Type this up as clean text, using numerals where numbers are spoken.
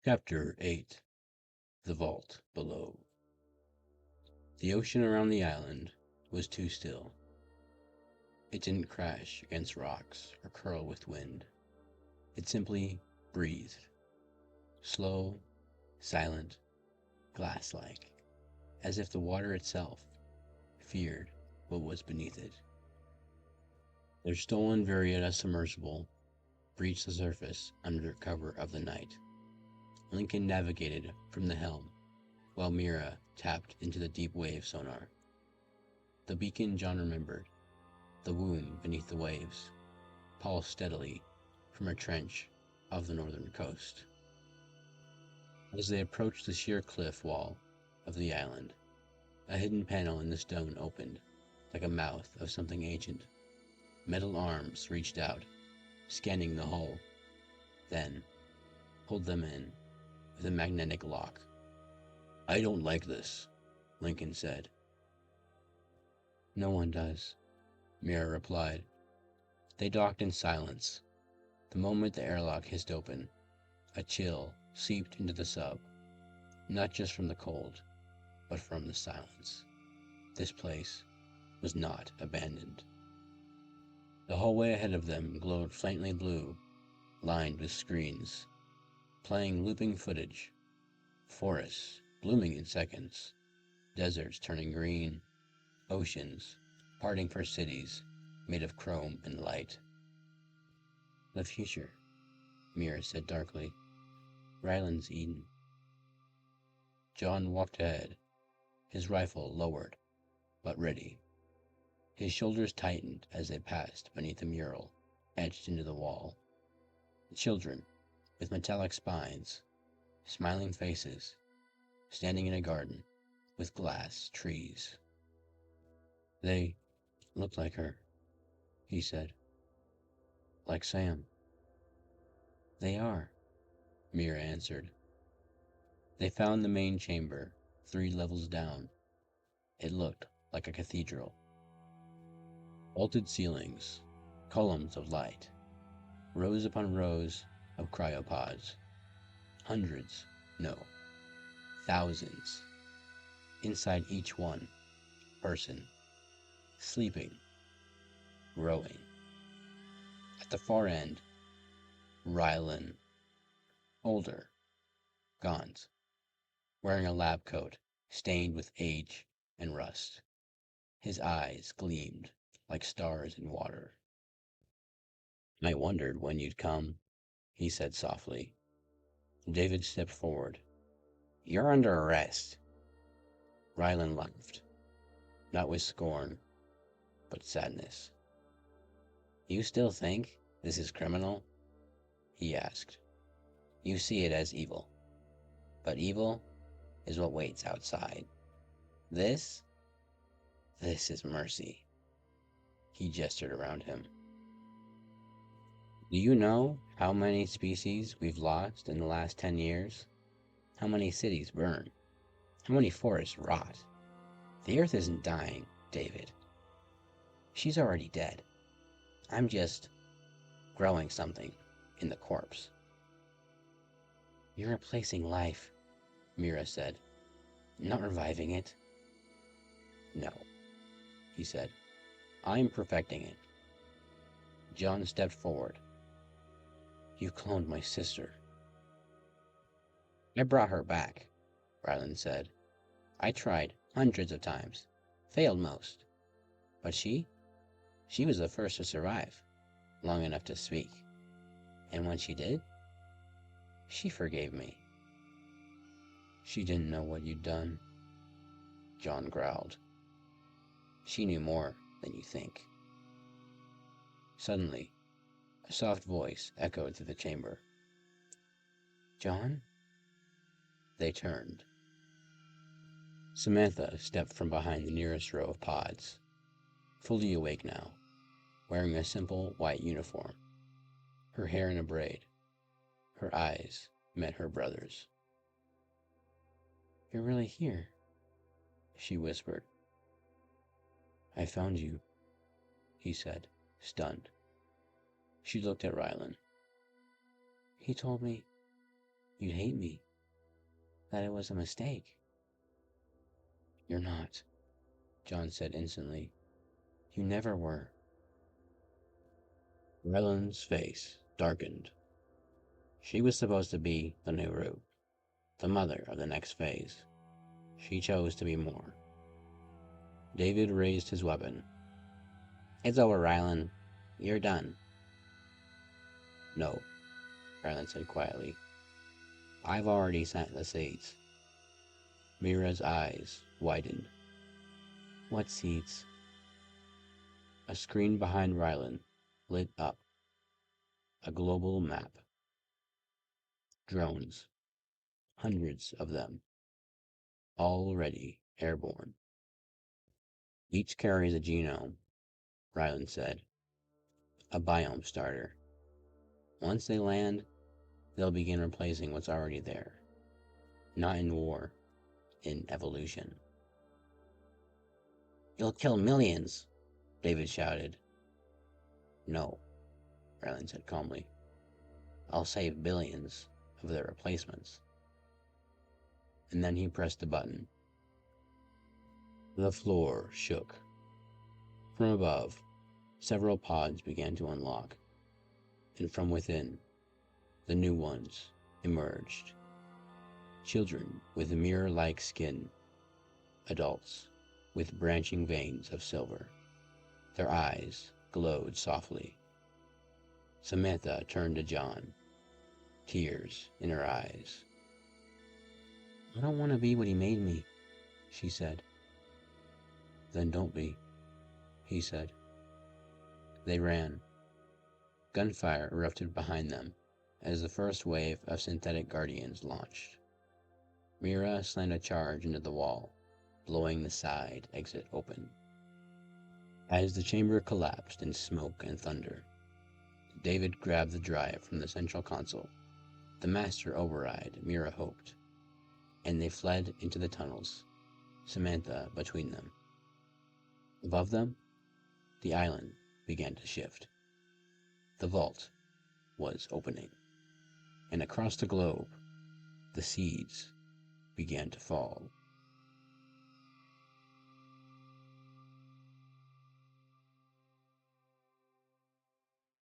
Chapter 8. The Vault Below. The ocean around the island was too still. It didn't crash against rocks or curl with wind. It simply breathed. Slow, silent, glass-like, as if the water itself feared what was beneath it. Their stolen VIII submersible breached the surface under cover of the night. Lincoln navigated from the helm, while Mira tapped into the deep wave sonar. The beacon John remembered, the womb beneath the waves, pulsed steadily from a trench off the northern coast. As they approached the sheer cliff wall of the island, a hidden panel in the stone opened, like a mouth of something ancient. Metal arms reached out, scanning the hull, then pulled them in with a magnetic lock. "I don't like this," Lincoln said. "No one does," Mira replied. They docked in silence. The moment the airlock hissed open, a chill seeped into the sub, not just from the cold, but from the silence. This place was not abandoned. The hallway ahead of them glowed faintly blue, lined with screens, playing looping footage. Forests blooming in seconds, deserts turning green, oceans parting for cities made of chrome and light. "The future," Mira said darkly. "Rylan's Eden." John walked ahead, his rifle lowered, but ready. His shoulders tightened as they passed beneath a mural etched into the wall. Children with metallic spines, smiling faces, standing in a garden with glass trees. "They look like her," he said. "Like Sam." "They are," Mira answered. They found the main chamber 3 levels down. It looked like a cathedral. Vaulted ceilings, columns of light, rows upon rows of cryopods. Hundreds, no, thousands. Inside each one, person, sleeping, growing. At the far end, Rylan, older, gaunt, wearing a lab coat stained with age and rust. His eyes gleamed like stars in water. "I wondered when you'd come," he said softly. David stepped forward. "You're under arrest." Rylan laughed, not with scorn, but sadness. "You still think this is criminal?" he asked. "You see it as evil. But evil is what waits outside. This is mercy." He gestured around him. "Do you know how many species we've lost in the last 10 years? How many cities burn? How many forests rot? The Earth isn't dying, David. She's already dead. I'm just growing something in the corpse." "You're replacing life," Mira said, "not reviving it." "No," he said. "I'm perfecting it." John stepped forward. "You cloned my sister." "I brought her back," Rylan said. "I tried hundreds of times, failed most. But she was the first to survive, long enough to speak. And when she did, she forgave me." "She didn't know what you'd done," John growled. "She knew more than you think." Suddenly, a soft voice echoed through the chamber. "John?" They turned. Samantha stepped from behind the nearest row of pods, fully awake now, wearing a simple white uniform, her hair in a braid. Her eyes met her brother's. "You're really here," she whispered. "I found you," he said, stunned. She looked at Rylan. "He told me You'd hate me. That it was a mistake. You're not, John said instantly. You never were. Rylan's face darkened. She was supposed to be the new root, the mother of the next phase. She chose to be more. David raised his weapon. It's over, Rylan. You're done. No, Rylan said quietly. I've already sent the seeds. Mira's eyes widened. What seeds? A screen behind Rylan lit up. A global map. Drones. Hundreds of them. Already airborne. Each carries a genome, Rylan said. A biome starter. Once they land, they'll begin replacing what's already there. Not in war, in evolution. You'll kill millions, David shouted. No, Rylan said calmly. I'll save billions of their replacements. And then he pressed the button. The floor shook. From above, several pods began to unlock, and from within, the new ones emerged. Children with mirror-like skin, adults with branching veins of silver. Their eyes glowed softly. Samantha turned to John, tears in her eyes. I don't want to be what he made me, she said. Then don't be, he said. They ran. Gunfire erupted behind them as the first wave of synthetic guardians launched. Mira slammed a charge into the wall, blowing the side exit open. As the chamber collapsed in smoke and thunder, David grabbed the drive from the central console, the master override Mira hoped, and they fled into the tunnels, Samantha between them. Above them, the island began to shift. The vault was opening, and across the globe, the seeds began to fall.